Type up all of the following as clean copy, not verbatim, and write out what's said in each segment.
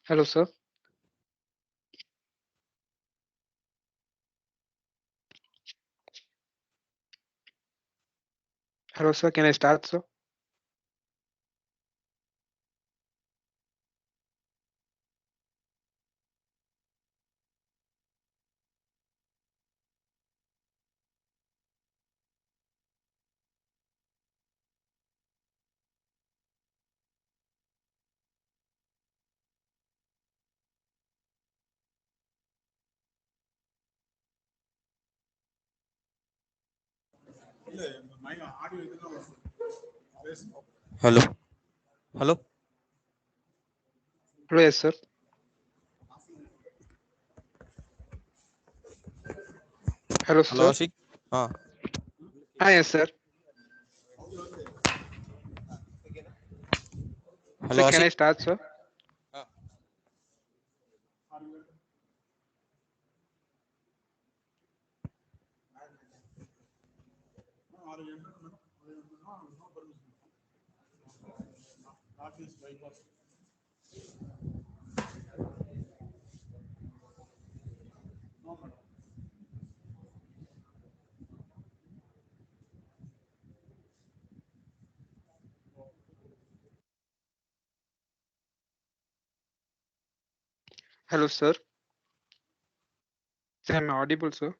Hello, sir. Hello, sir. Can I start, sir? Hello hello Hello, yes, sir. Hello, hello sir. Ashiq. हाँ. Ah, yes, sir. Hello Sir, can Ashiq. I start, sir? हाँ. Hello, sir. Sir, am I audible, sir?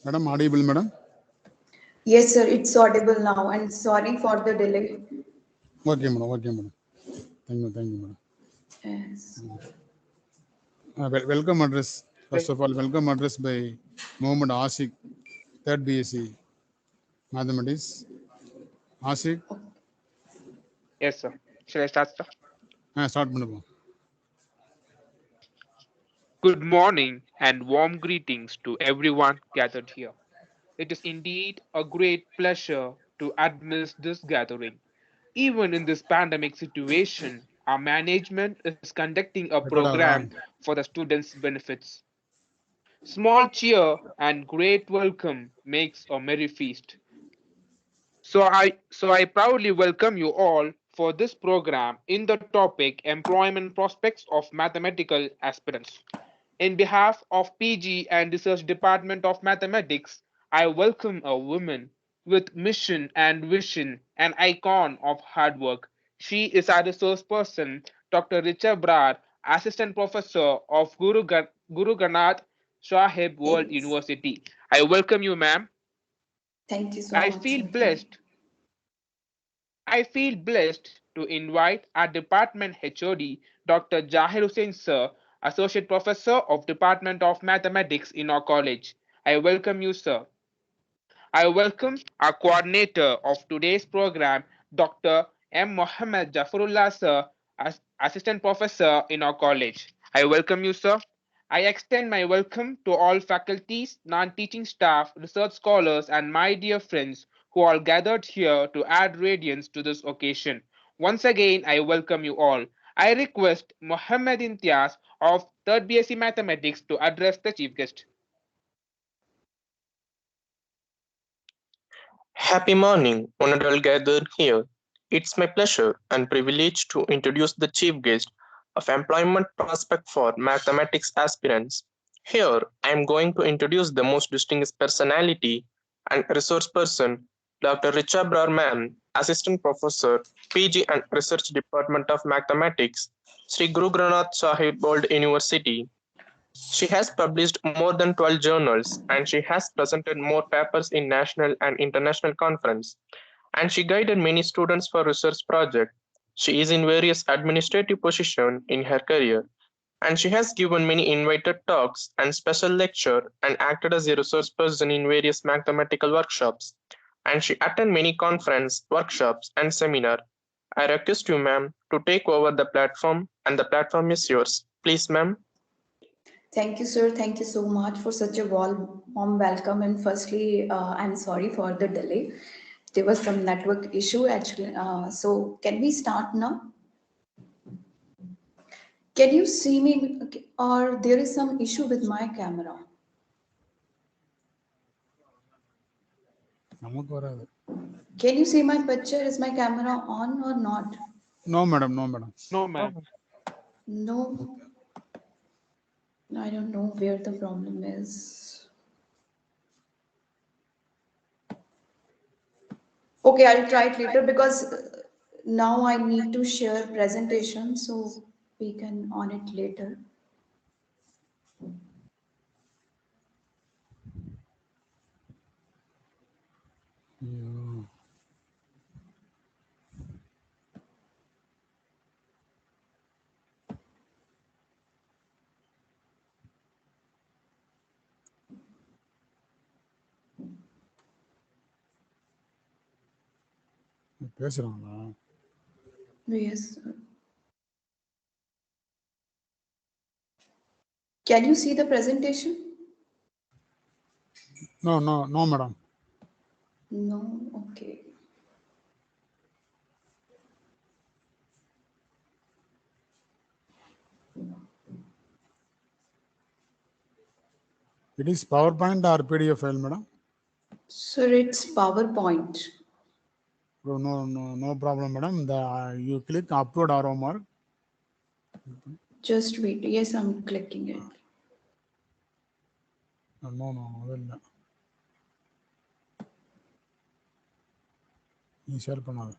Madam, audible, madam? Yes, sir, it's audible now, and sorry for the delay. Okay, madam. Okay, madam. Thank you, madam. Yes. Welcome address. First of all, welcome address by Mohammed Asik, third BSc Mathematics. Asik, Yes, sir. Shall I start, sir? start பண்ணுப்போம். Good morning and warm greetings to everyone gathered here. It is indeed a great pleasure to administer this gathering. Even in this pandemic situation, our management is conducting a Record ஆகுதா? program for the students' benefits. Small cheer and great welcome makes a merry feast. So I proudly welcome you all for this program in the topic employment prospects of mathematical aspirants. In behalf of PG and Research Department of Mathematics, I welcome a woman with mission and vision, an icon of hard work. She is our resource person, Dr. Richa Brar, Assistant Professor of Guru Ganath Sahib World Yes. University. I welcome you, ma'am. Thank you so I much, feel sir. blessed I feel blessed to invite our department HOD, Dr. Jahir Hussain Sir, Associate Professor of Department of Mathematics in our college. I welcome you, sir. I welcome our coordinator of today's program, Dr. M. Mohammed Jafarullah Sir, as Assistant Professor in our college. I welcome you, sir. I extend my welcome to all faculties, non-teaching staff, research scholars, and my dear friends who are gathered here to add radiance to this occasion. Once again, I welcome you all. I request Mohammed Imtiaz of 3rd BSc Mathematics to address the chief guest. Happy morning, honorable gathered here. It's my pleasure and privilege to introduce the chief guest of employment prospect for mathematics aspirants. Here, I am going to introduce the most distinguished personality and resource person, Dr. Richa Brahman, Assistant Professor, PG and Research Department of Mathematics, Sri Guru Granth Sahib World University. She has published more than 12 journals and she has presented more papers in national and international conference and she guided many students for research projects. She is in various administrative positions in her career and she has given many invited talks and special lecture and acted as a resource person in various mathematical workshops and she attended many conference, workshops and seminar. I request you ma'am to take over the platform and the platform is yours. Please ma'am. Thank you, sir. Thank you so much for such a warm welcome. And firstly, I'm sorry for the delay. There was some network issue actually. So can we start now? Can you see me? Okay. Or there is some issue with my camera? நமக்கு வராது. Can you see my picture? Is my camera on or not? No, madam. No, madam. No, ma'am. No. I don't know where the problem is. Okay, I'll try it later because now I need to share presentation, so we can on it later. ஐயோ. பேசுறாங்களா? Yes. Can you see the presentation? No, madam. No. Okay. It is PowerPoint or PDF file, madam? Sir, it's PowerPoint. No problem, madam. You click upload arrow mark. Just wait. Yes, I'm clicking it. No, அது இல்லை. நீ share பண்ணாத.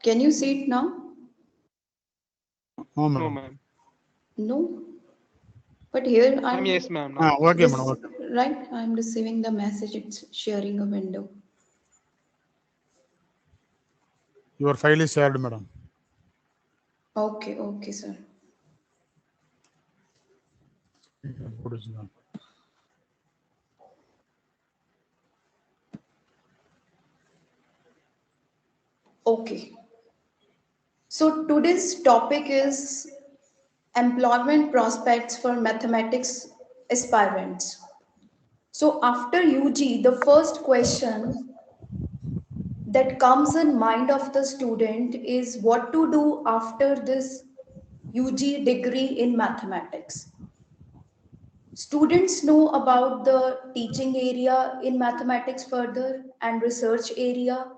Can you see it now? No, No, madam. ma'am. No. But here I'm Ma'am, yes, ma'am. Now. Okay, madam. Okay. right. I'm receiving the message. It's sharing a window. Your file is shared, madam. Okay, okay, sir. What is that? Okay. So today's topic is employment prospects for mathematics aspirants. So after UG, the first question that comes in mind of the student is what to do after this UG degree in mathematics. Students know about the teaching area in mathematics further and research area.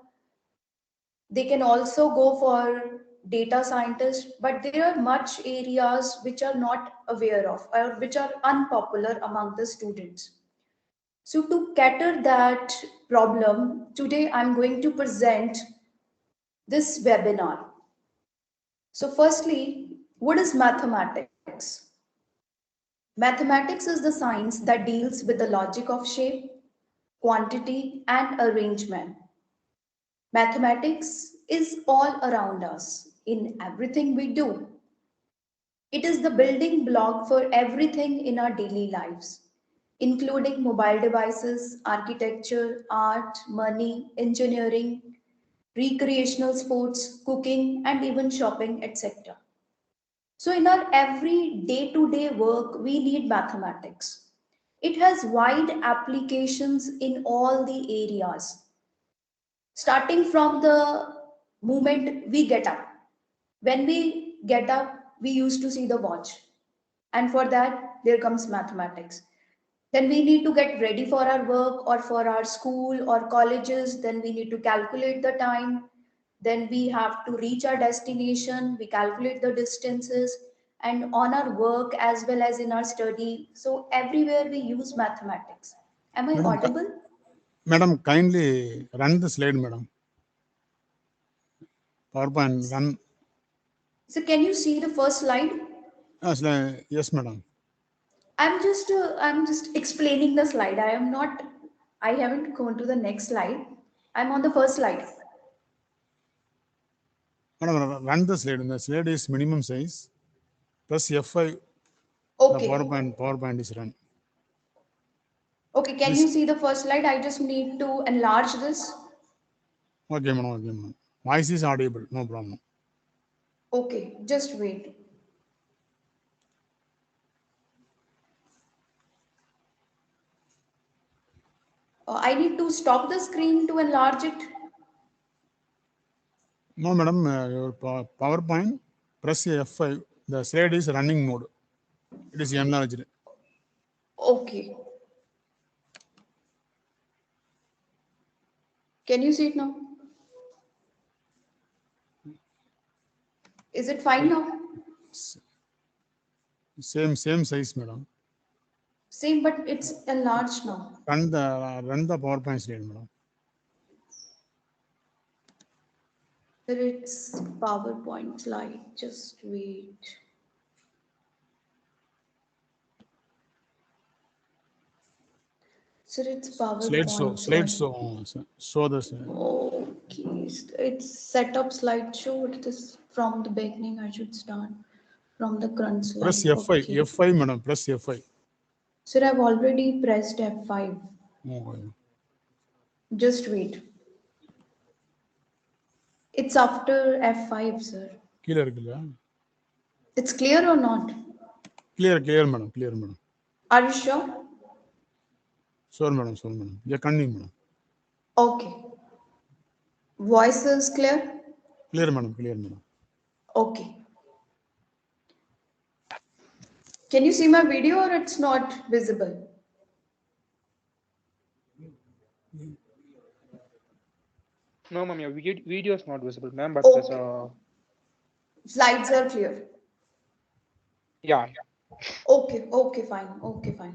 They can also go for data scientists, but there are much areas which are not aware of or which are unpopular among the students. So to cater that problem, today I'm going to present this webinar. So firstly, what is mathematics? Mathematics is the science that deals with the logic of shape, quantity, and arrangement. Mathematics is all around us in everything we do. It is the building block for everything in our daily lives, including mobile devices, architecture, art, money, engineering, recreational sports, cooking, and even shopping, etc. So, in our every day to day work, we need mathematics. It has wide applications in all the areas, starting from the moment we get up. When we get up, we used to see the watch, and for that, there comes mathematics. Then we need to get ready for our work or for our school or colleges. Then we need to calculate the time. Then we have to reach our destination. We calculate the distances and on our work as well as in our study. So everywhere we use mathematics. Am I Madam, audible? madam, kindly run the slide, madam. PowerPoint run. So can you see the first slide? Yes, madam. I'm just explaining the slide. I haven't gone to the next slide. I'm on the first slide. Madam, run the slide. The slide is minimum size. Plus F5. The Okay. PowerPoint is run. Okay, can Please. you see the first slide? I just need to enlarge this. Okay, madam. Okay, madam. Voice is audible. No problem. Okay, just wait. I need to stop the screen to enlarge it. No, madam. Your PowerPoint. Press F5. The slide is running mode. It is enlarged. Okay. Can you see it now? Is it fine now? Same size, madam. Same, but it's enlarged now. Run the PowerPoint slide, madam. It's PowerPoint slide. Just wait. So it's PowerPoint Slide slide. show the Okay, it's setup slideshow. It is from the beginning. I should start from the current slide. press F5. Okay. F5, madam. Press F5. Sir, I've already pressed F5. Okay. Just wait. It's after F5, sir. Clear. It's clear or not? Clear, madam. Clear, madam. Are you sure? Sure, madam. Yeah, continue, madam. Okay. Voice is clear? Clear, madam. Okay. Can you see my video or it's not visible? No, ma'am, your video is not visible, ma'am, but Okay. there's Slides are clear. yeah. Okay, fine.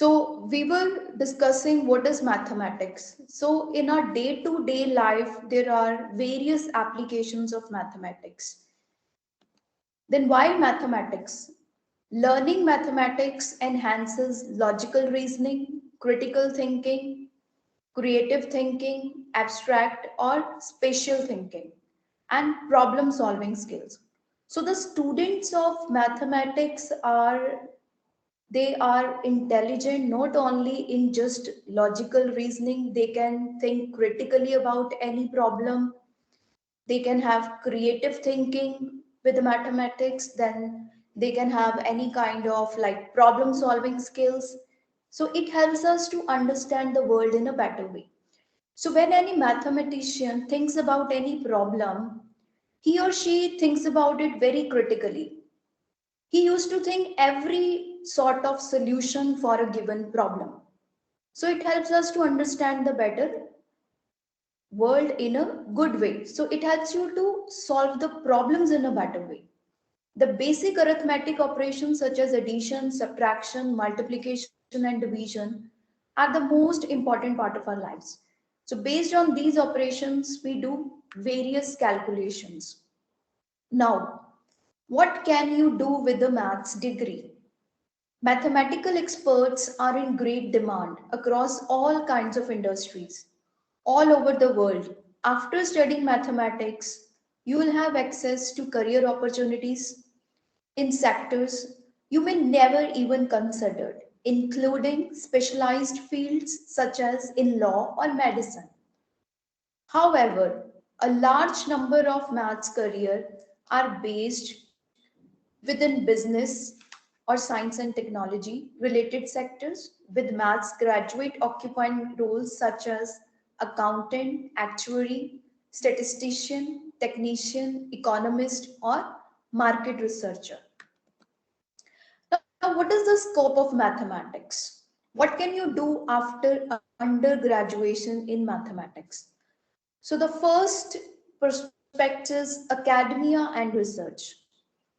So we were discussing what is mathematics. So in our day-to-day life, there are various applications of mathematics. Then why mathematics? Learning mathematics enhances logical reasoning, critical thinking, creative thinking, abstract or spatial thinking, and problem solving skills. So the students of mathematics are intelligent not only in just logical reasoning, they can think critically about any problem, they can have creative thinking with mathematics, then they can have any kind of like problem solving skills. So it helps us to understand the world in a better way. So when any mathematician thinks about any problem, he or she thinks about it very critically. He used to think every sort of solution for a given problem. So it helps us to understand the better world in a good way. So it helps you to solve the problems in a better way. The basic arithmetic operations such as addition, subtraction, multiplication, and division are the most important part of our lives. So based on these operations, we do various calculations. Now, what can you do with a maths degree? Mathematical experts are in great demand across all kinds of industries, all over the world. After studying mathematics, you will have access to career opportunities in sectors you may never even consider, including specialized fields such as in law or medicine. However, a large number of maths careers are based within business or science and technology related sectors, with maths graduate occupying roles such as accountant, actuary, statistician, technician, economist, or market researcher. Now, what is the scope of mathematics? What can you do after undergraduation in mathematics? So, the first perspective is academia and research.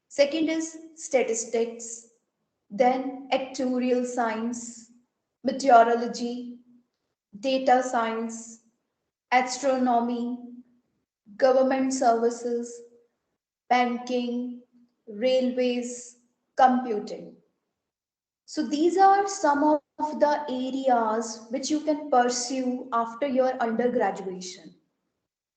Second is statistics, then actuarial science, meteorology, data science, astronomy, government services, banking, railways, computing. So these are some of the areas which you can pursue after your undergraduation.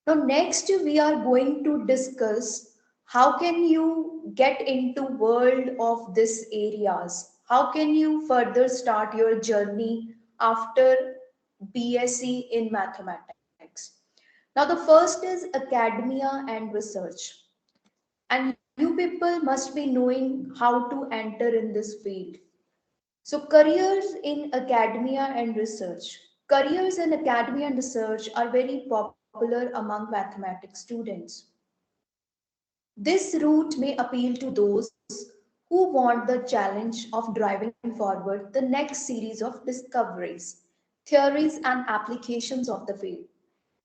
Now next we are going to discuss how can you get into world of these areas? How can you further start your journey after BSc in mathematics? Now the first is academia and research. And you people must be knowing how to enter in this field. So careers in academia and research. Careers in academia and research are very popular among mathematics students. This route may appeal to those who want the challenge of driving forward the next series of discoveries, theories, and applications of the field,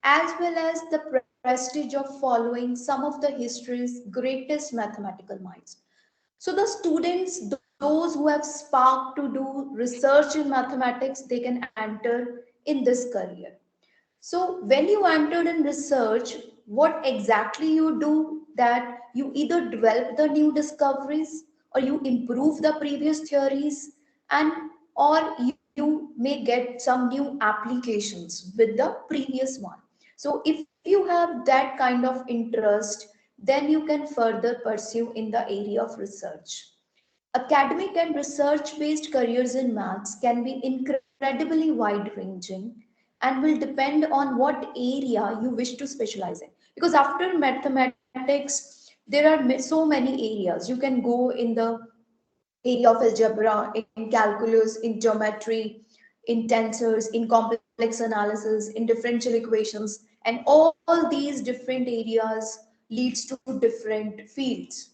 as well as the prestige of following some of the history's greatest mathematical minds. So the students, those who have sparked to do research in mathematics, they can enter in this career. So when you entered in research, what exactly you do that you either develop the new discoveries or you improve the previous theories and or you may get some new applications with the previous one. So if you have that kind of interest, then you can further pursue in the area of research. Academic and research based careers in maths can be incredibly wide ranging and will depend on what area you wish to specialize in. Because after mathematics, there are so many areas. You can go in the area of algebra, in calculus, in geometry, in tensors, in complex analysis, in differential equations, and all these different areas leads to different fields.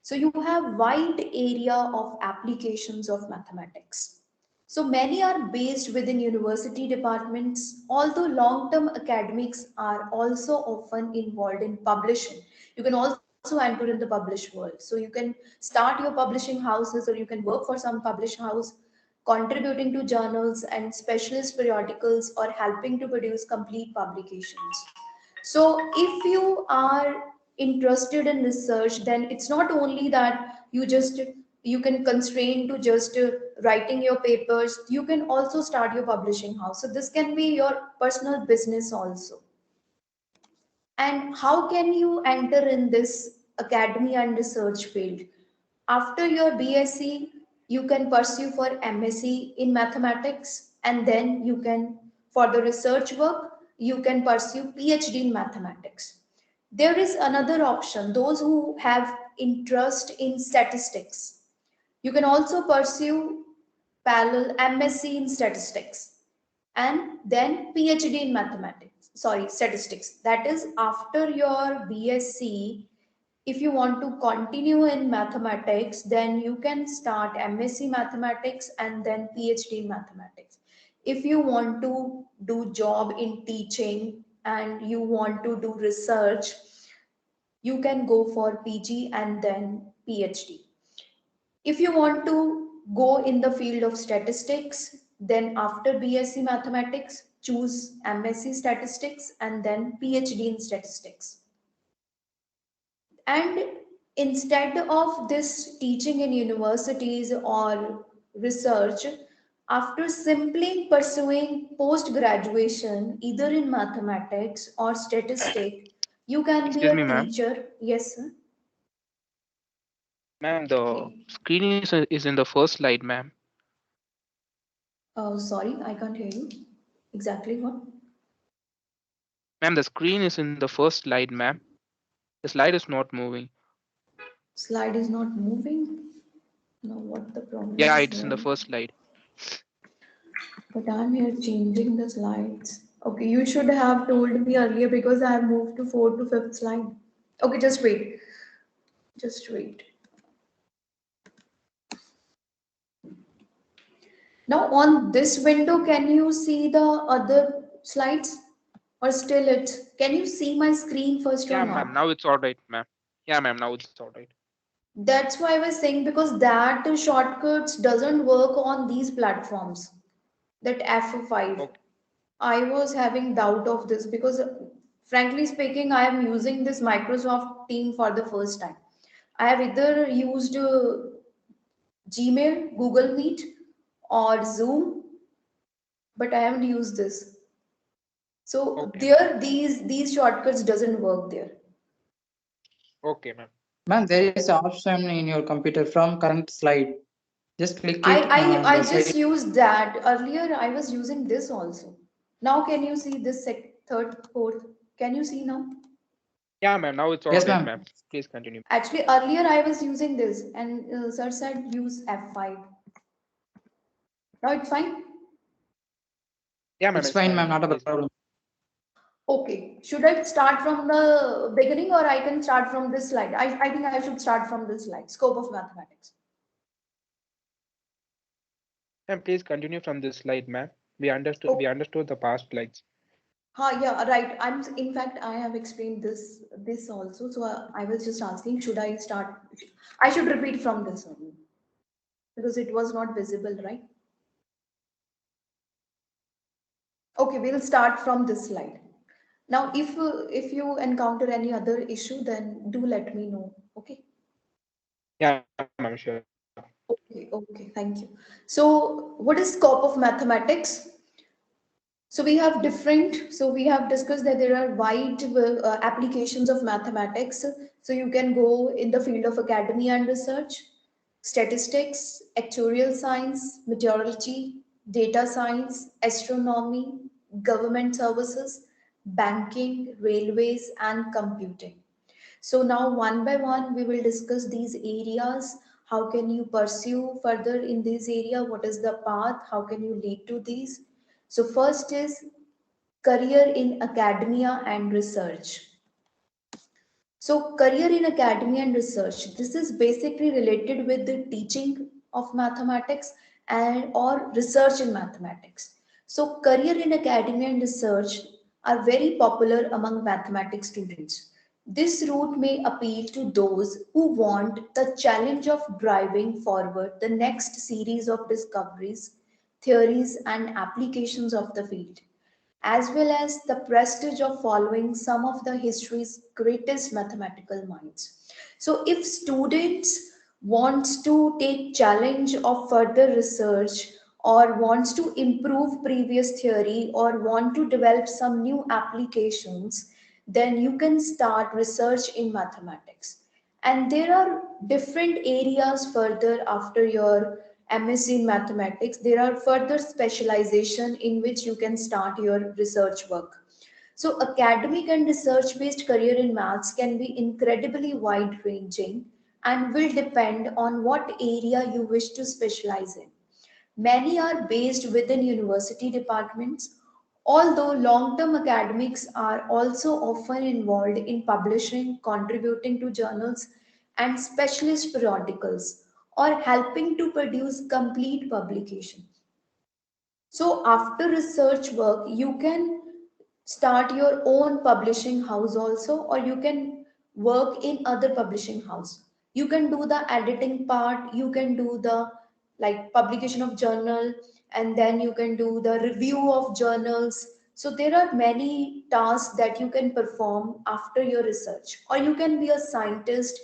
So you have wide area of applications of mathematics. So many are based within university departments, although long-term academics are also often involved in publishing. You can also enter in the published world. So you can start your publishing houses or you can work for some published house. contributing to journals and specialist periodicals, or helping to produce complete publications. So if you are interested in research, then it's not only that you can constrain to just writing your papers. You can also start your publishing house. So this can be your personal business also. And how can you enter in this academia and research field? After your BSc, you can pursue for MSc in mathematics, and then you can, for the research work, you can pursue PhD in mathematics. There is another option, those who have interest in statistics. You can also pursue parallel MSc in statistics and then PhD in mathematics, sorry, statistics. That is after your BSc. If you want to continue in mathematics, then you can start MSc mathematics and then PhD in mathematics. If you want to do job in teaching and you want to do research, you can go for PG and then PhD. If you want to go in the field of statistics, then after BSc mathematics, choose MSc statistics and then PhD in statistics. And instead of this teaching in universities or research, after simply pursuing post graduation, either in mathematics or statistics, you can be Excuse me, a ma'am. teacher. Yes, sir. Ma'am, the screen is in the first slide, ma'am. Oh, sorry, I can't hear you. Exactly what? Ma'am, the screen is in the first slide, ma'am. The slide is not moving. Slide is not moving. No, what the problem Yeah, is it's in the there? first slide. But I'm here changing the slides. Okay, you should have told me earlier because I have moved to 4th to 5th slide. Okay, just wait. Just wait. Now on this window, can you see the other slides or still it? Can you see my screen first or Yeah, ma'am. not? Now it's all right, ma'am. Yeah, ma'am. Now it's all right. That's why I was saying, because that shortcuts doesn't work on these platforms. That F5. Okay. I was having doubt of this because frankly speaking, I am using this Microsoft Team for the first time. I have either used Gmail, Google Meet, or Zoom, but I haven't used this. So Okay, ma'am. there, these shortcuts doesn't work there. Okay, ma'am. Ma'am, there is an option in your computer from current slide. Just click I it I and I the slide. just used that earlier. I was using this also. Now can you see this third, fourth? Can you see now? Yeah, ma'am. Now it's all Yes, right, ma'am. ma'am. Please continue. Actually, earlier I was using this, and sir said use F5. Now it's fine. Yeah, ma'am. It's It's fine, fine, ma'am. ma'am. Not a Please. problem. Okay. Should I start from the beginning or I can start from this slide? I think I should start from this slide. Scope of mathematics. Ma'am, please continue from this slide, ma'am. We Oh, understood the past slides. yeah, right. In fact, I have explained this also. So I was just asking, should I start? I should repeat from this only because it was not visible, right? Okay, we'll start from this slide. Now, if you encounter any other issue, then do let me know. Okay. Yeah, ma'am. Sure. Okay, thank you. So, what is scope of mathematics? So we have discussed that there are wide applications of mathematics. So you can go in the field of academia and research, statistics, actuarial science, meteorology, data science, astronomy, government services, banking, railways, and computing. So now one by one, we will discuss these areas. How can you pursue further in this area? What is the path? How can you lead to these? So first is career in academia and research. So career in academia and research, this is basically related with the teaching of mathematics and or research in mathematics. So career in academia and research are very popular among mathematics students. This route may appeal to those who want the challenge of driving forward the next series of discoveries, theories, and applications of the field, as well as the prestige of following some of the history's greatest mathematical minds. So if students wants to take challenge of further research or wants to improve previous theory or want to develop some new applications, then you can start research in mathematics. And there are different areas further after your MSc in mathematics. There are further specialization in which you can start your research work. So academic and research based career in maths can be incredibly wide ranging and will depend on what area you wish to specialize in. Many are based within university departments, although long-term academics are also often involved in publishing, contributing to journals and specialist periodicals, or helping to produce complete publication. So after research work, you can start your own publishing house also, or you can work in other publishing house. You can do the editing part, you can do the like publication of journal, and then you can do the review of journals. So there are many tasks that you can perform after your research, or you can be a scientist,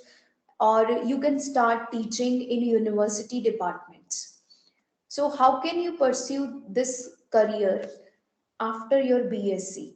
or you can start teaching in university departments. So how can you pursue this career after your BSc?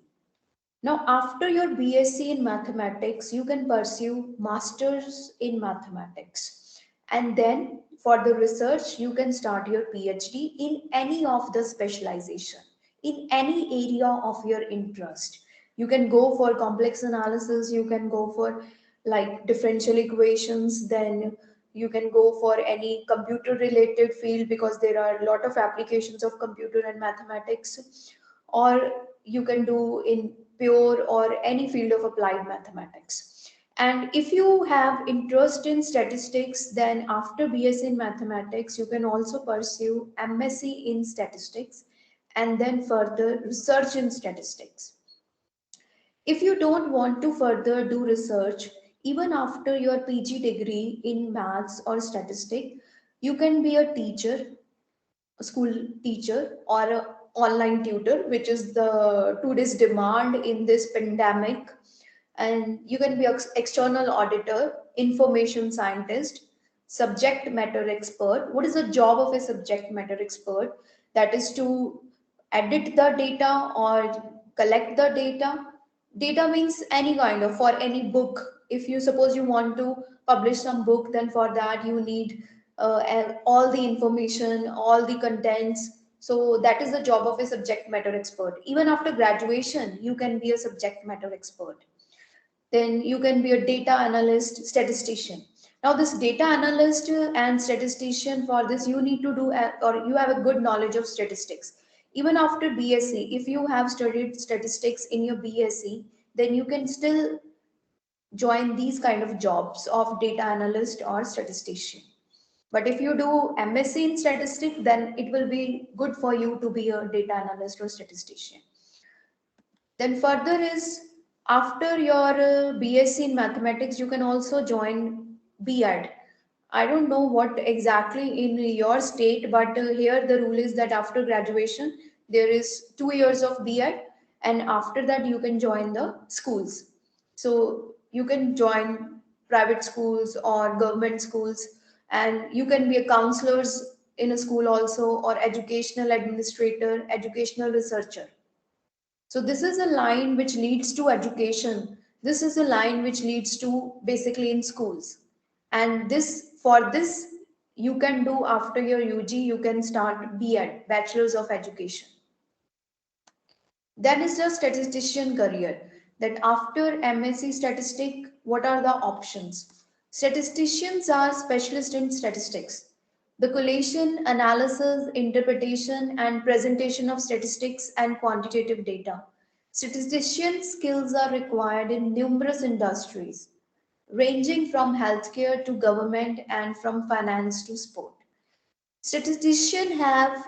Now, after your BSc in mathematics, you can pursue masters in mathematics. And then for the research, you can start your PhD in any of the specialization, in any area of your interest. You can go for complex analysis, you can go for like differential equations, then you can go for any computer related field because there are a lot of applications of computer and mathematics, or you can do in pure or any field of applied mathematics. And if you have interest in statistics, then after BSc in mathematics, you can also pursue MSc in statistics and then further research in statistics. If you don't want to further do research, even after your PG degree in maths or statistics, you can be a teacher, a school teacher, or a online tutor, which is the today's demand in this pandemic. And you can be an external auditor, information scientist, subject matter expert. What is the job of a subject matter expert? That is to edit the data or collect the data. Data means any kind of, for any book. If you suppose you want to publish some book, then for that you need all the information, all the contents. So that is the job of a subject matter expert. Even after graduation, you can be a subject matter expert. Then you can be a data analyst, statistician. Now this data analyst and statistician, for this you need to do or you have a good knowledge of statistics. Even after BSc, if you have studied statistics in your BSc, then you can still join these kind of jobs of data analyst or statistician. But if you do MSc in statistics, then it will be good for you to be a data analyst or statistician. Then further is after your BSc in mathematics, you can also join B.Ed. I don't know what exactly in your state, but here the rule is that after graduation, there is 2 years of B.Ed, and after that you can join the schools. So you can join private schools or government schools, and you can be a counselors in a school also, or educational administrator, educational researcher. So this is a line which leads to education. This is a line which leads to basically in schools. And this, for this, you can do after your UG, you can start B.Ed, Bachelor's of Education. Then is the statistician career. That after MSc statistic, what are the options? Statisticians are specialists in statistics. The collation, analysis, interpretation, and presentation of statistics and quantitative data. Statistician skills are required in numerous industries, ranging from healthcare to government and from finance to sport. Statisticians have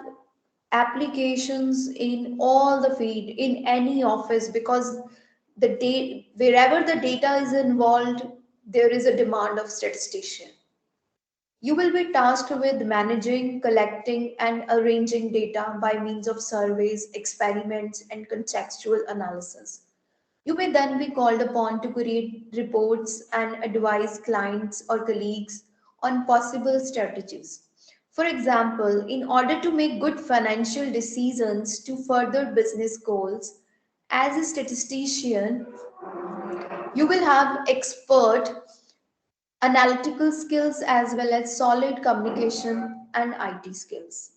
applications in all the field, in any office, because wherever the data is involved, there is a demand of statistician. You will be tasked with managing, collecting, and arranging data by means of surveys, experiments, and contextual analysis. You may then be called upon to create reports and advise clients or colleagues on possible strategies. For example, in order to make good financial decisions to further business goals, as a statistician, you will have expert analytical skills as well as solid communication and IT skills.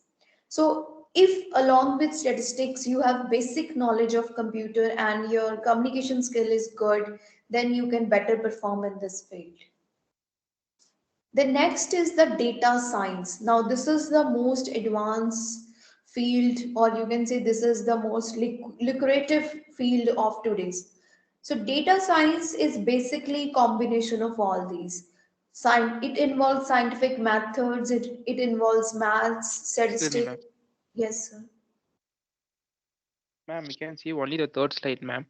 So, if along with statistics you have basic knowledge of computer and your communication skill is good, then you can better perform in this field. The next is the data science. Now, this is the most advanced field, or you can say this is the most lucrative field of today's. So, data science is basically combination of all these. It involves scientific methods. It involves maths, Excuse me, statistics. ma'am. Yes, sir. Ma'am, we can see only the third slide, ma'am.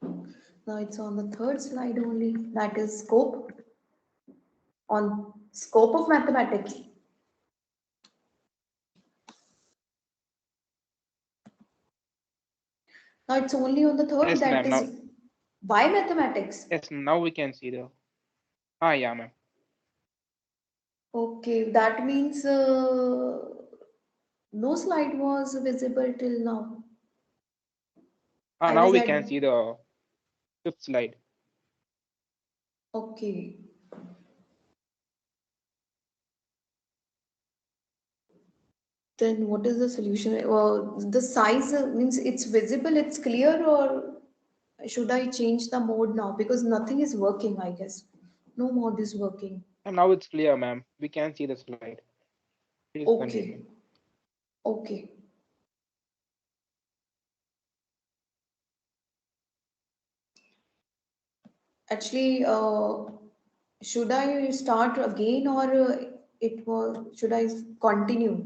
Now it's on the third slide only. That is scope. On scope of mathematics. Now it's only on the third. Yes, That ma'am. is Now, why mathematics. yes, now we can see the. Ah, yeah, ma'am. Okay, that means no slide was visible till now. Ah, I now was we at can see the fifth slide. okay. Then what is the solution? The size means it's visible, it's clear, or should I change the mode now? Because nothing is working, I guess. No mode is working. And now it's clear, ma'am. We can see the slide. Please continue. Okay. Okay. Actually, should I start again or should I continue?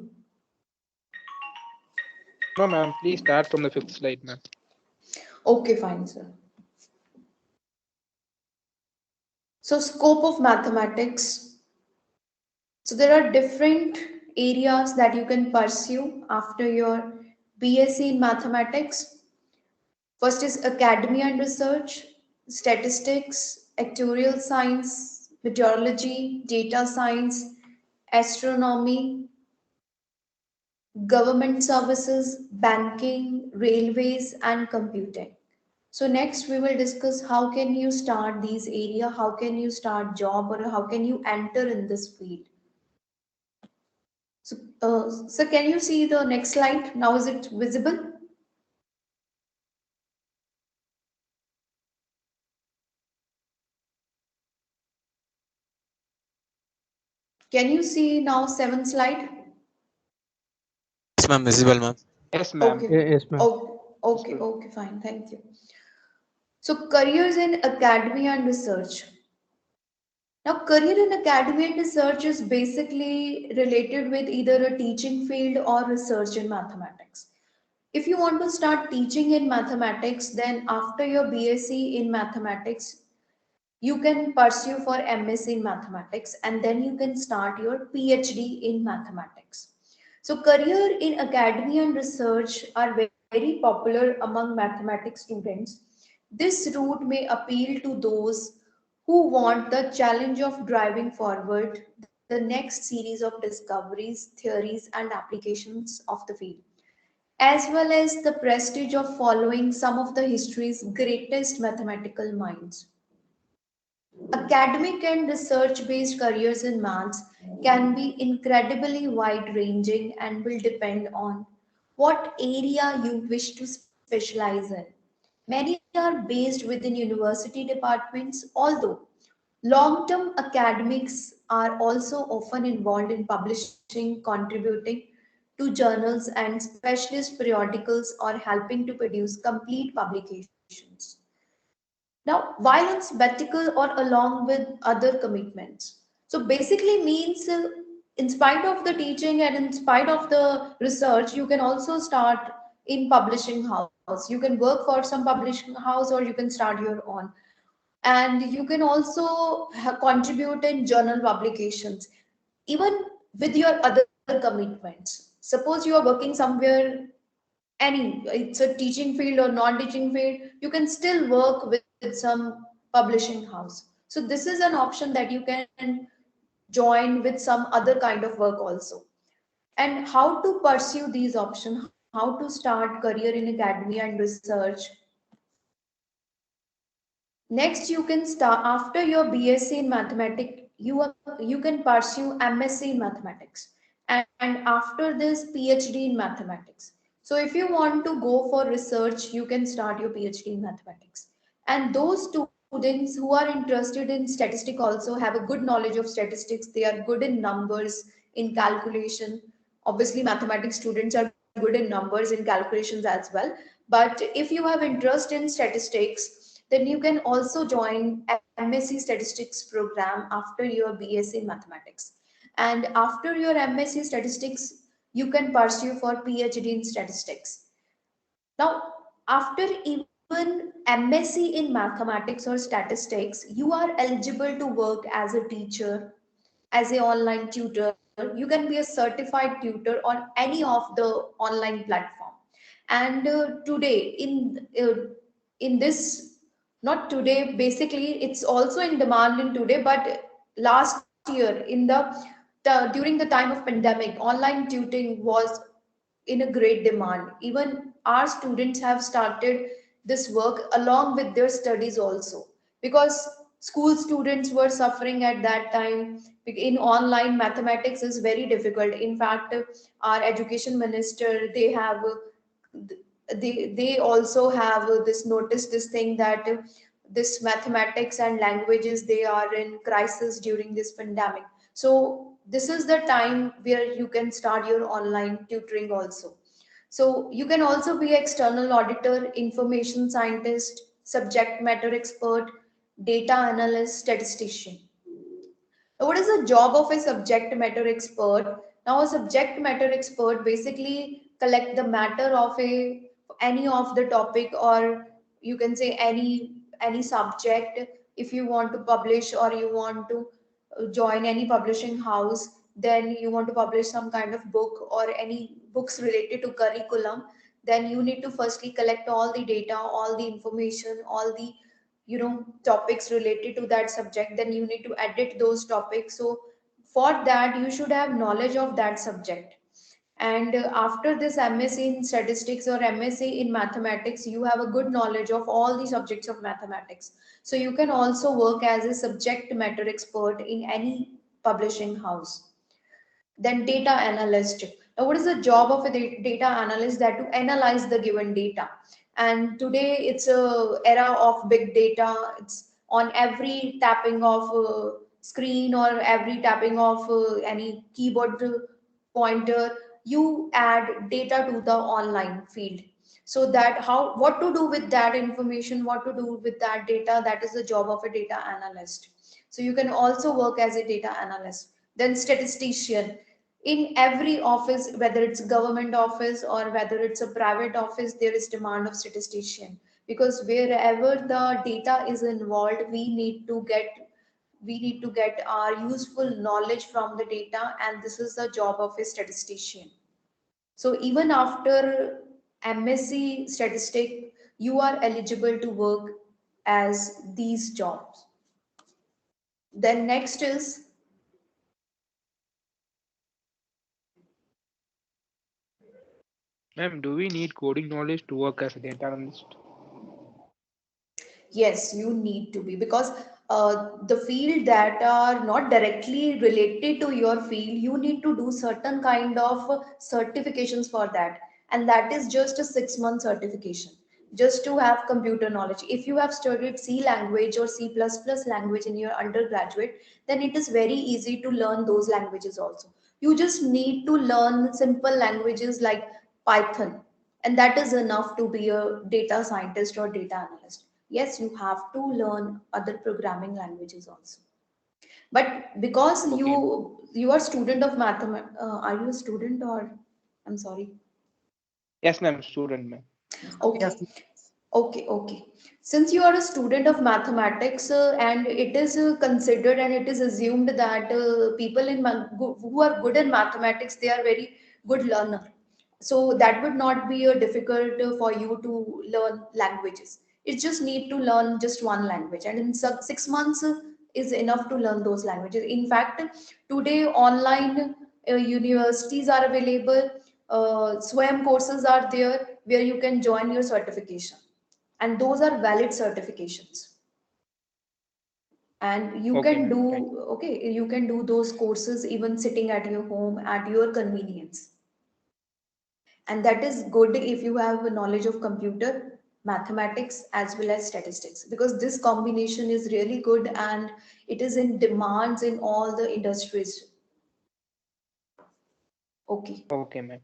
No, ma'am. Please start from the fifth slide, ma'am. Okay, fine, sir. So, scope of mathematics. So, there are different areas that you can pursue after your BSc in mathematics. First is academia and research, statistics, actuarial science, meteorology, data science, astronomy, government services, banking, railways, and computing. So next we will discuss how can you start these area, how can you start job, or how can you enter in this field. So can you see the next slide? Now is it visible? Can you see now seventh slide? Yes, ma'am. Visible, ma'am. Yes, ma'am. Okay. Yes, ma'am. Oh, okay, okay, fine. Thank you. So careers in academia and research. Now, career in academia and research is basically related with either a teaching field or research in mathematics. If you want to start teaching in mathematics, then after your BSc in mathematics, you can pursue for MSc in mathematics and then you can start your PhD in mathematics. So career in academia and research are very popular among mathematics students. This route may appeal to those who want the challenge of driving forward the next series of discoveries, theories, and applications of the field, as well as the prestige of following some of the history's greatest mathematical minds. Academic and research based careers in maths can be incredibly wide ranging and will depend on what area you wish to specialize in. Many are based within university departments, although long term academics are also often involved in publishing, contributing to journals and specialist periodicals, or helping to produce complete publications. Now, while on sabbatical or along with other commitments. So basically means in spite of the teaching and in spite of the research, you can also start in publishing houses. house. You can work for some publishing house or you can start your own. And you can also contribute in journal publications, even with your other commitments. Suppose you are working somewhere, any, it's a teaching field or non-teaching field, you can still work with some publishing house. So this is an option that you can join with some other kind of work also. And how to pursue these options, how to start career in academia and research. Next, you can start after your BSc in mathematics, you can pursue MSc in mathematics, and after this PhD in mathematics. So if you want to go for research, you can start your PhD in mathematics. And those students who are interested in statistics also have a good knowledge of statistics. They are good in numbers, in calculation. Obviously, mathematics students are good in numbers, in calculations as well. But if you have interest in statistics, then you can also join MSc Statistics program after your BSc in Mathematics. And after your MSc Statistics, you can pursue for PhD in Statistics. Now, after even MSc in Mathematics or Statistics, you are eligible to work as a teacher, as a online tutor. You can be a certified tutor on any of the online platform. And today in this, not today, basically it's also in demand in today, but last year in during the time of pandemic, online tutoring was in a great demand. Even our students have started this work along with their studies also, because school students were suffering at that time. In online, mathematics is very difficult. In fact, our education minister, they also have this notice, this thing that this mathematics and languages, they are in crisis during this pandemic. So this is the time where you can start your online tutoring also. So you can also be external auditor, information scientist, subject matter expert, data analyst, statistician. Now, what is the job of a subject matter expert? Now, a subject matter expert basically collect the matter of any of the topic, or you can say any subject. If you want to publish or you want to join any publishing house, then you want to publish some kind of book or any books related to curriculum, then you need to firstly collect all the data, all the information, all the topics related to that subject. Then you need to edit those topics. So for that you should have knowledge of that subject. And after this MSc in statistics or MSc in mathematics, you have a good knowledge of all the subjects of mathematics. So you can also work as a subject matter expert in any publishing house. Then data analyst. Now, what is the job of a data analyst? That to analyze the given data. And today it's a era of big data. It's on every tapping of screen or every tapping of any keyboard pointer, you add data to the online field. So that how, what to do with that information, what to do with that data, that is the job of a data analyst. So you can also work as a data analyst. Then statistician. In every office, whether it's government office or whether it's a private office, there is demand of statistician, because wherever the data is involved, we need to get our useful knowledge from the data, and this is the job of a statistician. So even after MSc statistic, you are eligible to work as these jobs. Then next is, Ma'am, do we need coding knowledge to work as a data analyst? yes, you need to be, because the field that are not directly related to your field, you need to do certain kind of certifications for that. And that is just a 6-month certification, just to have computer knowledge. If you have studied C language or C++ language in your undergraduate, then it is very easy to learn those languages also. You just need to learn simple languages like Python, and that is enough to be a data scientist or data analyst. Yes, you have to learn other programming languages also. But because Okay. you are student of mathematics, are you a student or, I'm sorry. Yes, ma'am, student, ma'am. Okay. Okay. Since you are a student of mathematics and it is considered and it is assumed that people who are good in mathematics, they are very good learner. So that would not be difficult for you to learn languages. It just need to learn just one language, and in 6 months is enough to learn those languages. In fact, today online universities are available, Swayam courses are there where you can join your certification, and those are valid certifications, and you Okay, can ma'am. do, Thank you. okay, you can do those courses even sitting at your home at your convenience. And that is good if you have a knowledge of computer, mathematics as well as statistics, because this combination is really good and it is in demands in all the industries. Okay. Okay, ma'am.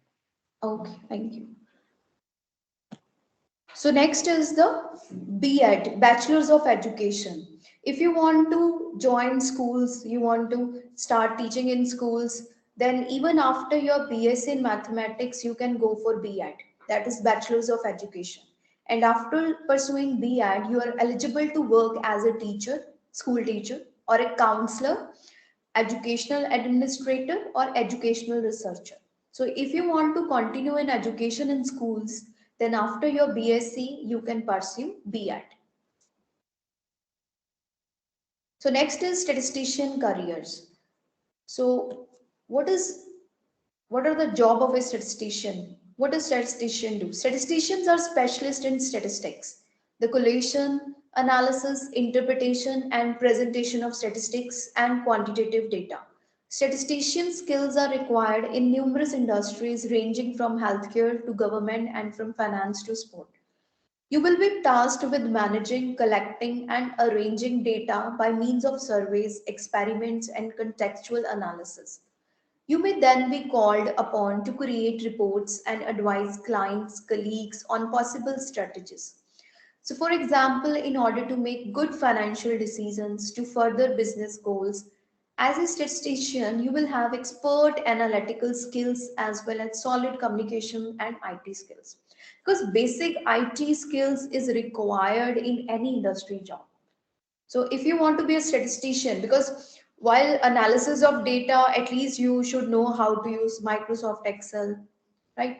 Okay, thank you. So next is the B.Ed, Bachelor's of Education. If you want to join schools, you want to start teaching in schools, then even after your BSc in mathematics, you can go for B.Ed, that is Bachelor's of Education. And after pursuing B.Ed, you are eligible to work as a teacher, school teacher, or a counselor, educational administrator, or educational researcher. So if you want to continue in education in schools, then after your BSc, you can pursue B.Ed. So next is statistician careers. So what are the job of a statistician? What does statistician do? Statisticians are specialists in statistics, the collation, analysis, interpretation, and presentation of statistics and quantitative data. Statistician skills are required in numerous industries ranging from healthcare to government and from finance to sport. You will be tasked with managing, collecting, and arranging data by means of surveys, experiments, and contextual analysis. You may then be called upon to create reports and advise clients, colleagues on possible strategies. So, for example, in order to make good financial decisions to further business goals, as a statistician, you will have expert analytical skills as well as solid communication and IT skills. Because basic IT skills is required in any industry job. So if you want to be a statistician, because while analysis of data, at least you should know how to use Microsoft Excel, right?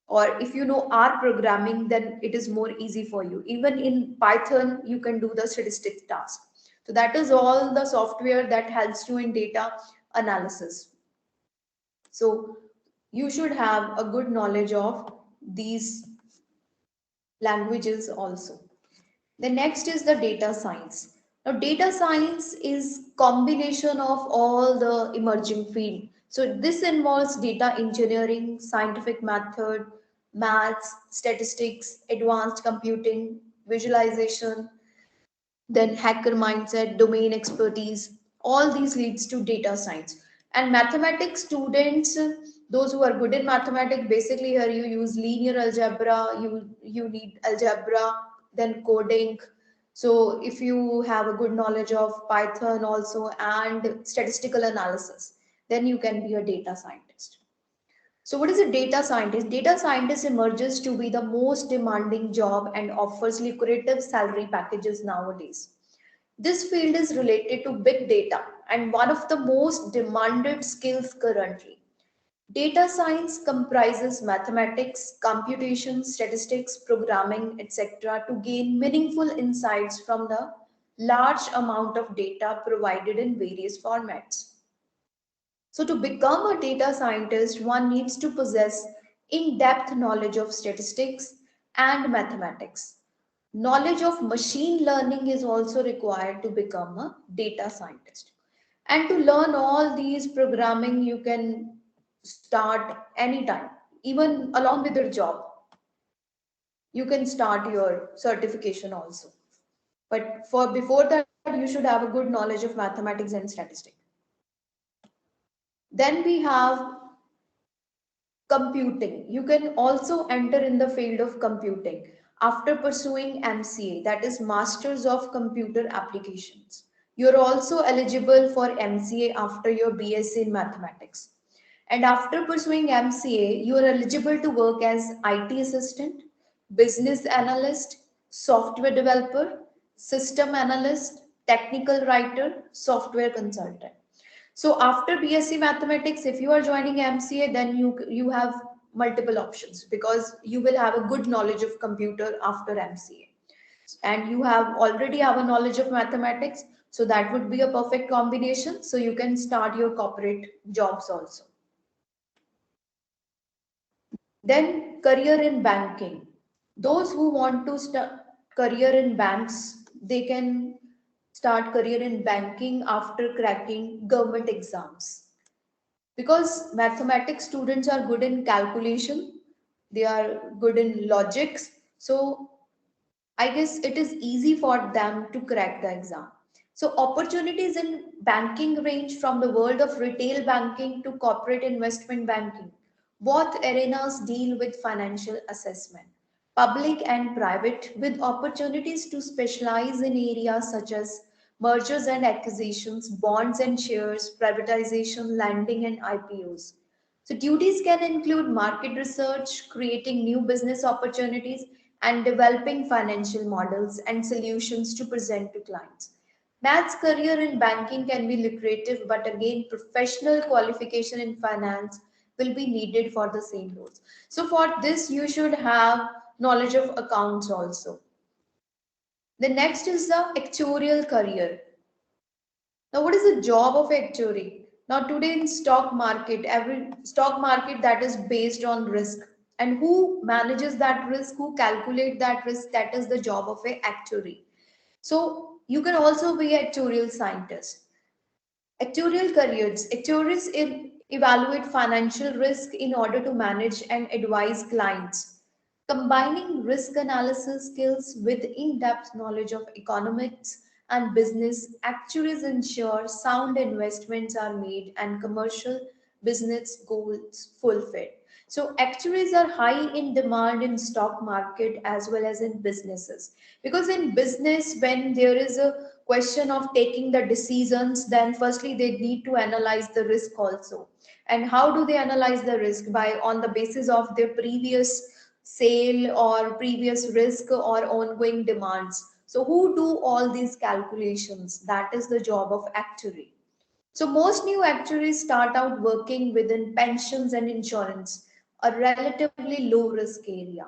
Or if you know R programming, then it is more easy for you. Even in Python, you can do the statistics task. So that is all the software that helps you in data analysis. So you should have a good knowledge of these languages also. The next is the data science. Now, data science is combination of all the emerging field. So this involves data engineering, scientific method, maths, statistics, advanced computing, visualization, then hacker mindset, domain expertise. All these leads to data science. And mathematics students, those who are good in mathematics, basically here you use linear algebra, you need algebra, then coding. So if you have a good knowledge of Python also and statistical analysis, then you can be a data scientist. So what is a data scientist? Data scientist emerges to be the most demanding job and offers lucrative salary packages nowadays. This field is related to big data and one of the most demanded skills currently. Data science comprises mathematics, computation, statistics, programming, etc. to gain meaningful insights from the large amount of data provided in various formats. So to become a data scientist, one needs to possess in-depth knowledge of statistics and mathematics. Knowledge of machine learning is also required to become a data scientist. And to learn all these programming, you can start anytime, even along with your job. You can start your certification also. But for before that, you should have a good knowledge of mathematics and statistics. Then we have computing. You can also enter in the field of computing after pursuing MCA, that is Masters of Computer Applications. You're also eligible for MCA after your BSc in mathematics. And after pursuing MCA, you are eligible to work as IT assistant, business analyst, software developer, system analyst, technical writer, software consultant. So after BSc Mathematics, if you are joining MCA, then you have multiple options because you will have a good knowledge of computer after MCA. And you have already have a knowledge of mathematics, so that would be a perfect combination. So you can start your corporate jobs also. Then career in banking. Those who want to start career in banks, they can start career in banking after cracking government exams. Because mathematics students are good in calculation, they are good in logics. So I guess it is easy for them to crack the exam. So opportunities in banking range from the world of retail banking to corporate investment banking. Both arenas deal with financial assessment, public and private, with opportunities to specialize in areas such as mergers and acquisitions, bonds and shares, privatization, lending, and IPOs. So duties can include market research, creating new business opportunities, and developing financial models and solutions to present to clients. Math's career in banking can be lucrative, but again, professional qualification in finance will be needed for the same roles. So for this, you should have knowledge of accounts also. The next is the actuarial career. Now, what is the job of actuary? Now, today in stock market, every stock market that is based on risk, and who manages that risk, who calculate that risk, that is the job of a actuary. So you can also be an actuarial scientist. Actuarial careers. Actuaries evaluate financial risk in order to manage and advise clients. Combining risk analysis skills with in-depth knowledge of economics and business, actuaries ensure sound investments are made and commercial business goals fulfilled. So actuaries are high in demand in stock market as well as in businesses. Because in business, when there is a question of taking the decisions, then firstly they need to analyze the risk also. And how do they analyze the risk? By on the basis of their previous sale or previous risk or ongoing demands. So who do all these calculations? That is the job of actuary. So most new actuaries start out working within pensions and insurance, a relatively low risk area.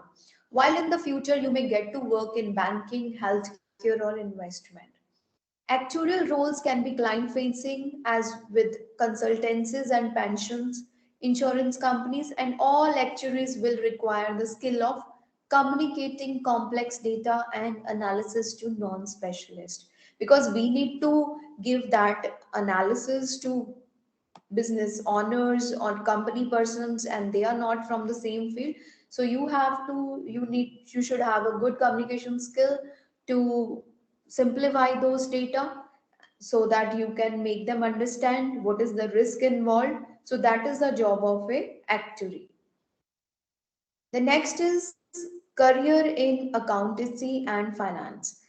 While in the future you may get to work in banking, healthcare or investment. Actuarial roles can be client facing as with consultancies and pensions, insurance companies, and all actuaries will require the skill of communicating complex data and analysis to non-specialists, because we need to give that analysis to business owners or company persons and they are not from the same field. So you should have a good communication skill to simplify those data so that you can make them understand what is the risk involved. So that is the job of a actuary. The next is career in accountancy and finance.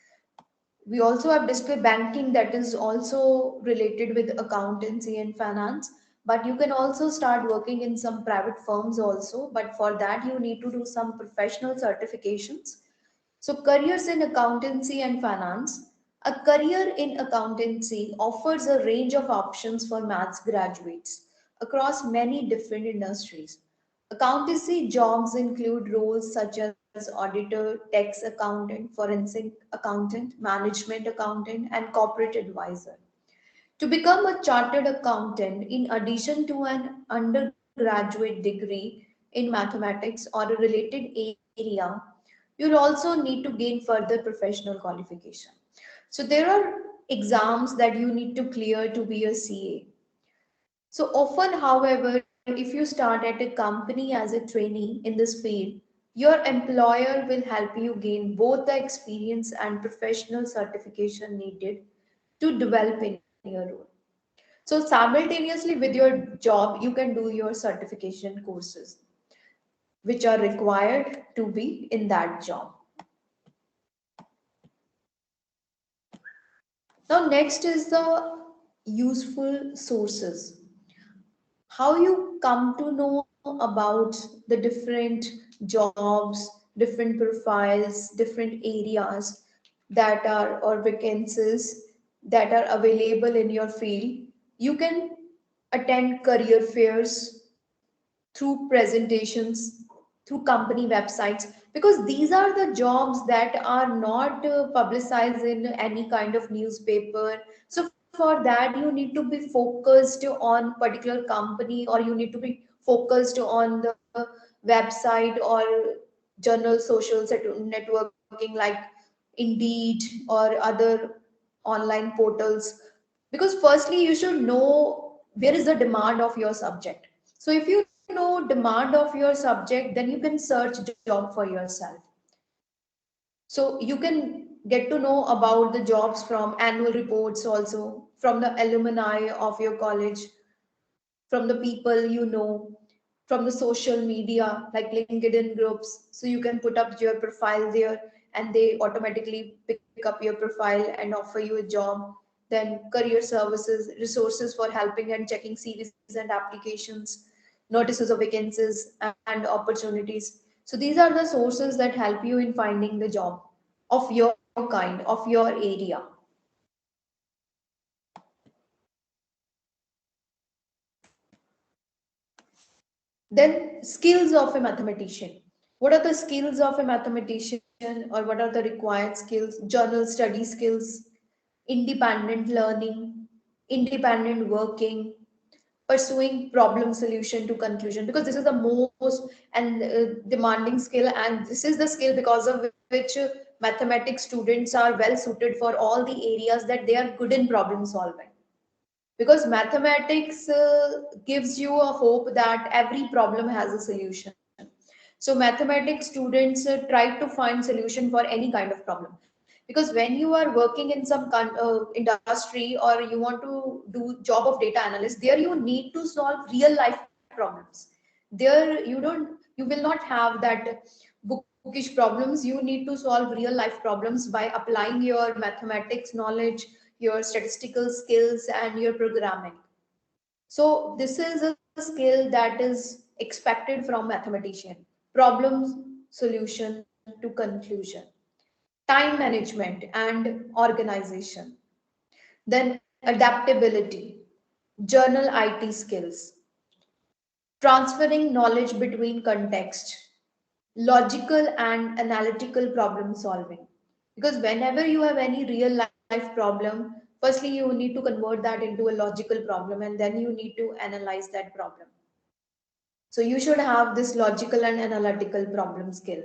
We also have discussed banking, that is also related with accountancy and finance, but you can also start working in some private firms also, but for that you need to do some professional certifications. So careers in accountancy and finance. A career in accountancy offers a range of options for maths graduates across many different industries. Accountancy jobs include roles such as auditor, tax accountant, forensic accountant, management accountant, and corporate advisor. To become a chartered accountant, in addition to an undergraduate degree in mathematics or a related area, you'll also need to gain further professional qualification. So there are exams that you need to clear to be a CA. So often, however, if you start at a company as a trainee in this field, your employer will help you gain both the experience and professional certification needed to develop in your role. So simultaneously with your job, you can do your certification courses, which are required to be in that job. Now, next is the useful sources. How you come to know about the different jobs different profiles, different areas that are or vacancies that are available in your field. You can attend career fairs through presentations, through company websites, because these are the jobs that are not publicized in any kind of newspaper. So for that, you need to be focused on particular company, or you need to be focused on the website or journal social networking like Indeed or other online portals. Because firstly you should know where is the demand of your subject. So if you know demand of your subject, then you can search job for yourself. So you can get to know about the jobs from annual reports, also from the alumni of your college, from the people you know, from the social media like LinkedIn groups. So you can put up your profile there and they automatically pick up your profile and offer you a job. Then career services, resources for helping and checking CVs and applications, notices of vacancies and opportunities. So these are the sources that help you in finding the job of your kind, of your area. Then skills of a mathematician. What are the skills of a mathematician, or what are the required skills? Journal study skills, independent learning, independent working, pursuing problem solution to conclusion, because this is the most and demanding skill, and this is the skill because of which mathematics students are well suited for all the areas that they are good in problem solving. Because mathematics gives you a hope that every problem has a solution. So mathematics students try to find solution for any kind of problem. Because when you are working in some industry, or you want to do job of data analyst, there you need to solve real life problems. There you will not have that bookish problems. You need to solve real life problems by applying your mathematics knowledge, your statistical skills and your programming. So this is a skill that is expected from mathematician. Problem solution to conclusion, time management and organization, then adaptability, journal IT skills, transferring knowledge between context, logical and analytical problem solving. Because whenever you have any real life problem, firstly you need to convert that into a logical problem, and then you need to analyze that problem. So you should have this logical and analytical problem skill.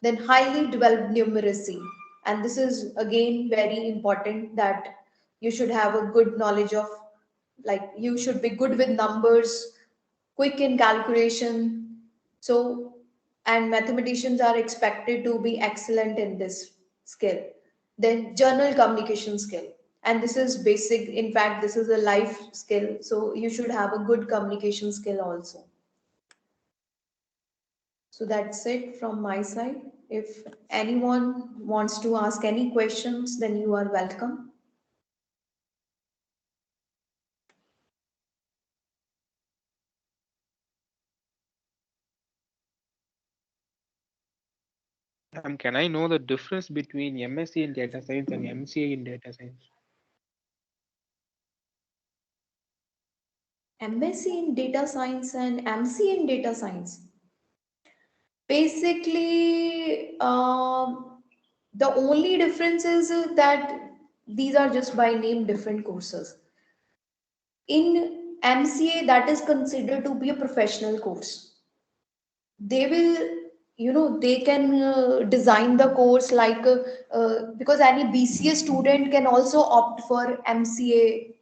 Then highly developed numeracy, and this is again very important, that you should have a good knowledge of, like, you should be good with numbers, quick in calculation. So, and mathematicians are expected to be excellent in this skill. Then journal communication skill, and this is basic, in fact this is a life skill, so you should have a good communication skill also. So that's it from my side. If anyone wants to ask any questions, then you are welcome. Can I know the difference between MSc in data science and MCA in data science? MSc in data science and MCA in data science. Basically, the only difference is that these are just by name different courses. In MCA, that is considered to be a professional course. They will, they can design the course like, because any BCA student can also opt for MCA,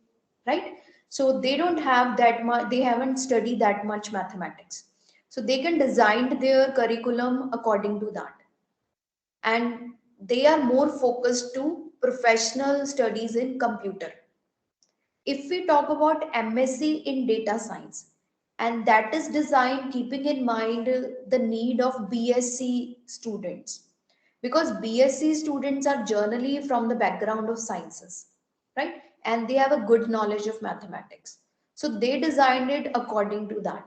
right? So they don't have that much, they haven't studied that much mathematics. So they can design their curriculum according to that. And they are more focused to professional studies in computer. If we talk about MSc in data science, and that is designed keeping in mind the need of BSc students, because BSc students are generally from the background of sciences, right? And they have a good knowledge of mathematics. So they designed it according to that,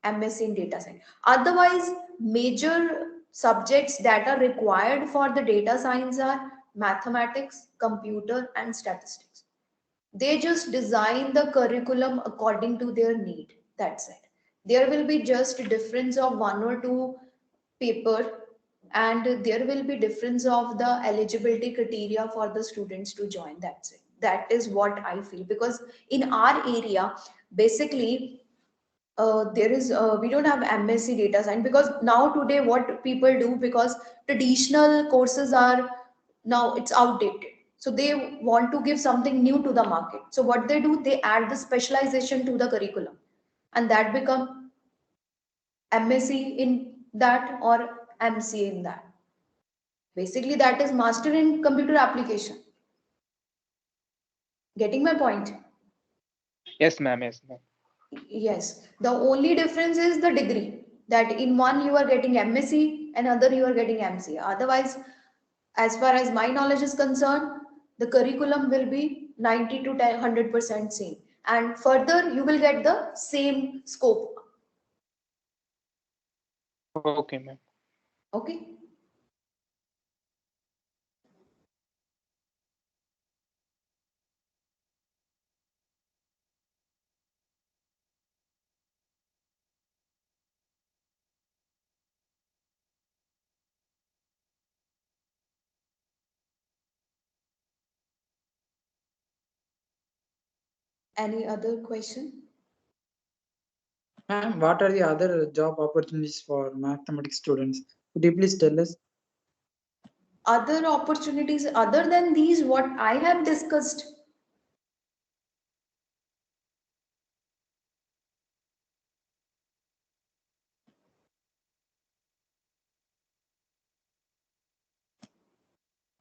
MSc in data science. Otherwise, major subjects that are required for the data science are mathematics, computer, and statistics. They just design the curriculum according to their need. That's it. There will be just a difference of one or two paper, and there will be difference of the eligibility criteria for the students to join. That's it. That is what I feel, because in our area, basically, there is we don't have MSc data science, because now today what people do, because traditional courses are now it's outdated, so they want to give something new to the market. So what they do, they add the specialization to the curriculum, and that become MSc in that or MCA in that. Basically, that is master in computer application. Getting my point? Yes, ma'am. Yes, ma'am. Yes. The only difference is the degree. That in one you are getting MSc, and other you are getting MCA. Otherwise, as far as my knowledge is concerned, the curriculum will be 90 to 100% same. And further, you will get the same scope. Okay, ma'am. Okay. Any other question? Ma'am, what are the other job opportunities for mathematics students? Could you please tell us? Other opportunities other than these, what I have discussed?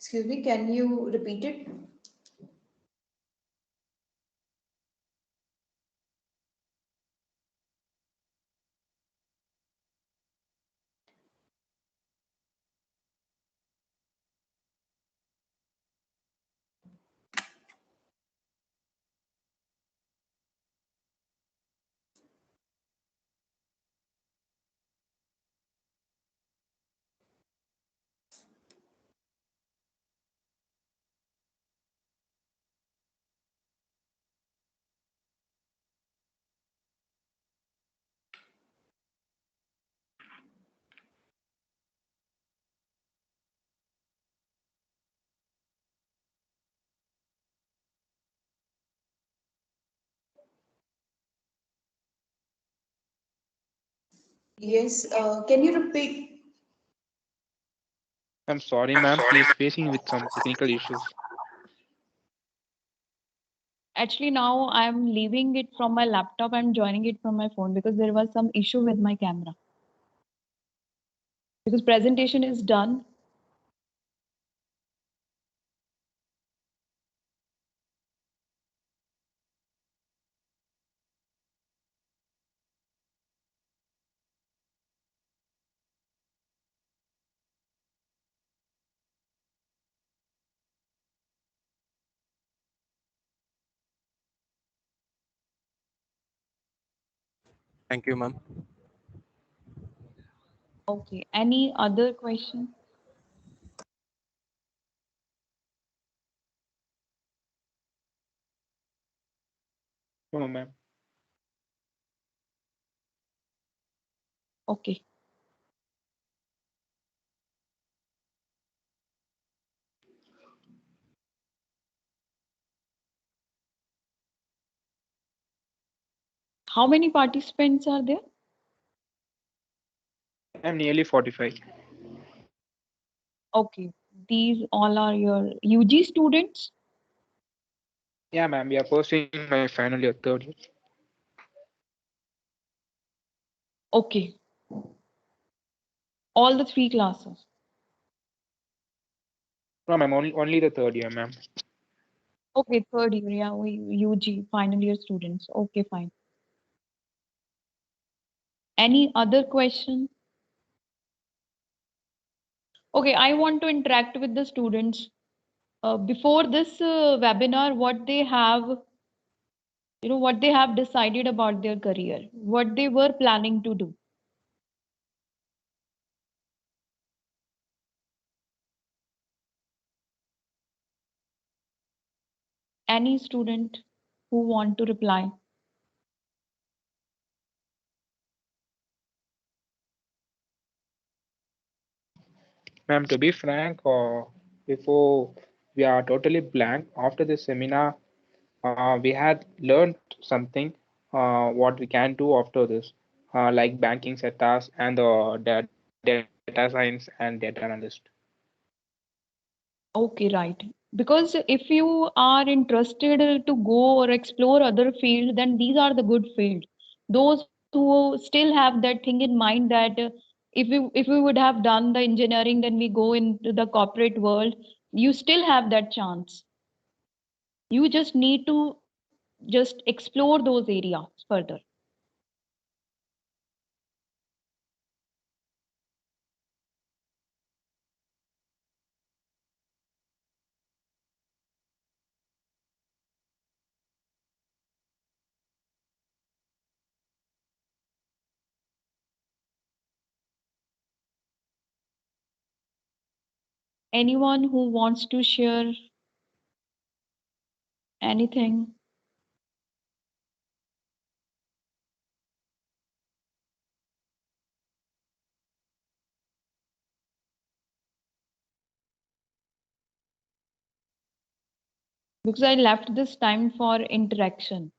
Excuse me, can you repeat it? Yes, can you repeat? I'm sorry, ma'am. He is facing with some technical issues. Actually, now I'm leaving it from my laptop. I'm joining it from my phone because there was some issue with my camera. Because presentation is done. Thank you, ma'am. Okay. Any other question? No, ma'am. Okay. How many participants are there? I'm nearly 45. Okay. These all are your UG students? Yeah, ma'am. We are pursuing my final year, third year. Okay. All the three classes. No, ma'am. Only the third year, ma'am. Okay, third year. Yeah, we UG final year students. Okay, fine. Any other question? Okay, I want to interact with the students. Before this webinar, what they have, what they have decided about their career, what they were planning to do. Any student who want to reply? Ma'am, to be frank, before we are totally blank, after this seminar, we had learned something what we can do after this, like banking sectors and the data science and data analyst. Okay, right. Because if you are interested to go or explore other field, then these are the good field. Those who still have that thing in mind that if we would have done the engineering, then we go into the corporate world. You still have that chance. You just need to just explore those areas further. Anyone who wants to share anything? Because I left this time for interaction.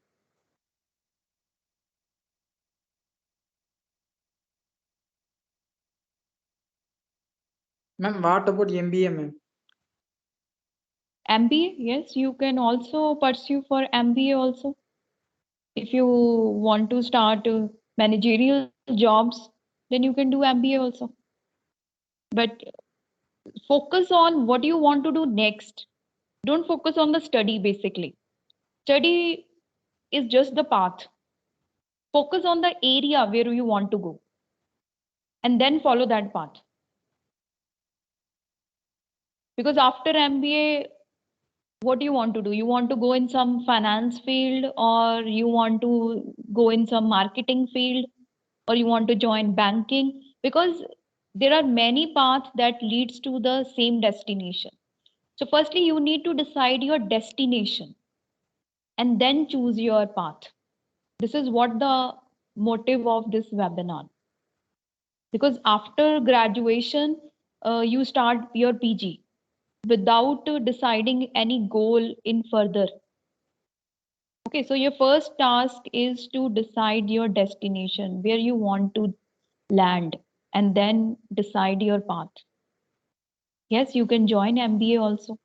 Ma'am, what about MBA, ma'am? MBA, yes, you can also pursue for MBA also. If you want to start managerial jobs, then you can do MBA also. But focus on what you want to do next. Don't focus on the study basically. Study is just the path. Focus on the area where you want to go and then follow that path. Because after MBA, what do you want to do? You want to go in some finance field, or you want to go in some marketing field, or you want to join banking? Because there are many paths that leads to the same destination. So firstly, you need to decide your destination and then choose your path. This is what the motive of this webinar. Because after graduation, you start your PG without deciding any goal in further. Okay, so your first task is to decide your destination, where you want to land, and then decide your path. Yes, you can join MBA also.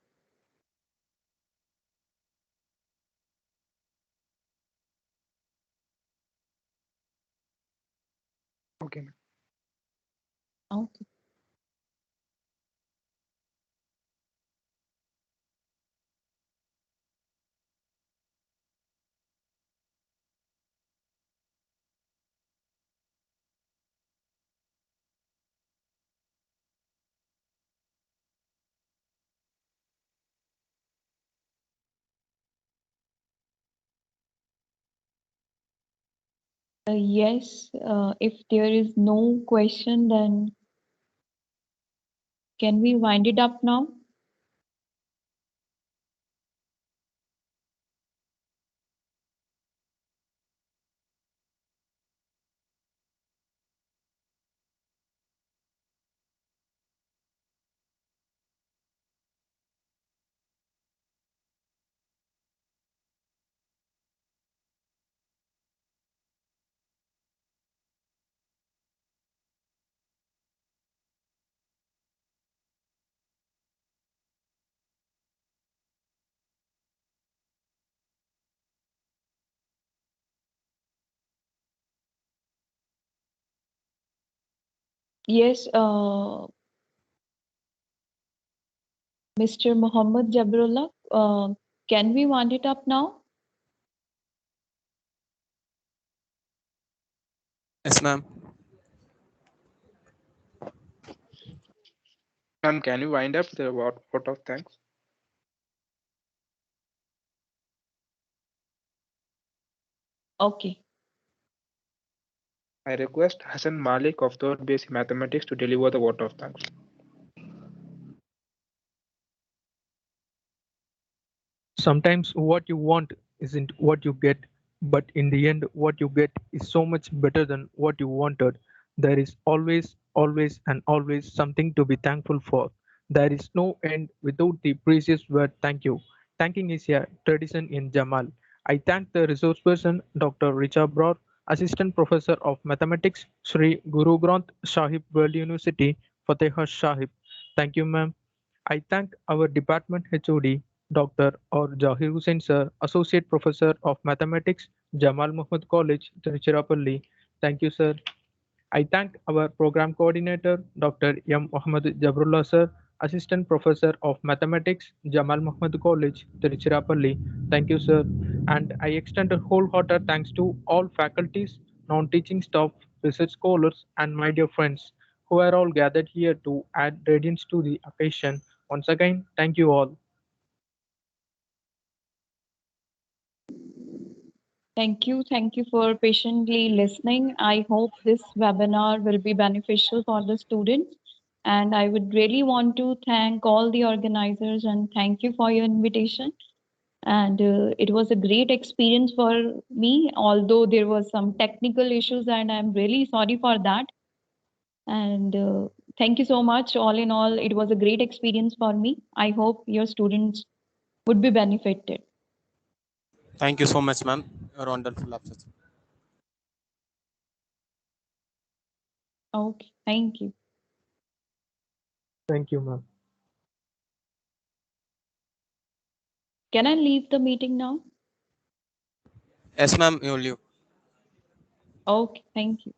Okay, ma'am. Okay. Yes, if there is no question, then can we wind it up now? Yes, Mr. Mohammed Jabrullah, can we wind it up now? Yes, ma'am. Ma'am, can you wind up the vote of thanks? Okay. I request Hassan Malik of third basic mathematics to deliver the vote of thanks. Sometimes what you want isn't what you get, but in the end, what you get is so much better than what you wanted. There is always, always, and always something to be thankful for. There is no end without the precious word thank you. Thanking is a tradition in Jamal. I thank the resource person, Dr. Richa Broad, Assistant Professor of Mathematics, Sri Guru Granth Sahib World University, Fatehar Sahib. Thank you, ma'am. I thank our department HOD, Dr. or Jahir Hussain Sir, Associate Professor of Mathematics, Jamal Muhammad College, Tiruchirappalli. Thank you, sir. I thank our program coordinator, Dr. M. Muhammad Jabrullah Sir, Assistant Professor of Mathematics, Jamal Muhammad College, Tiruchirappalli. Thank you, sir. And I extend a wholehearted thanks to all faculties, non-teaching staff, research scholars, and my dear friends who are all gathered here to add radiance to the occasion. Once again, thank you all. Thank you. Thank you for patiently listening. I hope this webinar will be beneficial for the students. And I would really want to thank all the organizers and thank you for your invitation. And it was a great experience for me, although there was some technical issues, and I'm really sorry for that. And thank you so much. All in all, it was a great experience for me. I hope your students would be benefited. Thank you so much, ma'am. You're wonderful. Officer. Okay, thank you. Thank you, ma'am. Can I leave the meeting now? Yes, ma'am. You leave. Okay, thank you.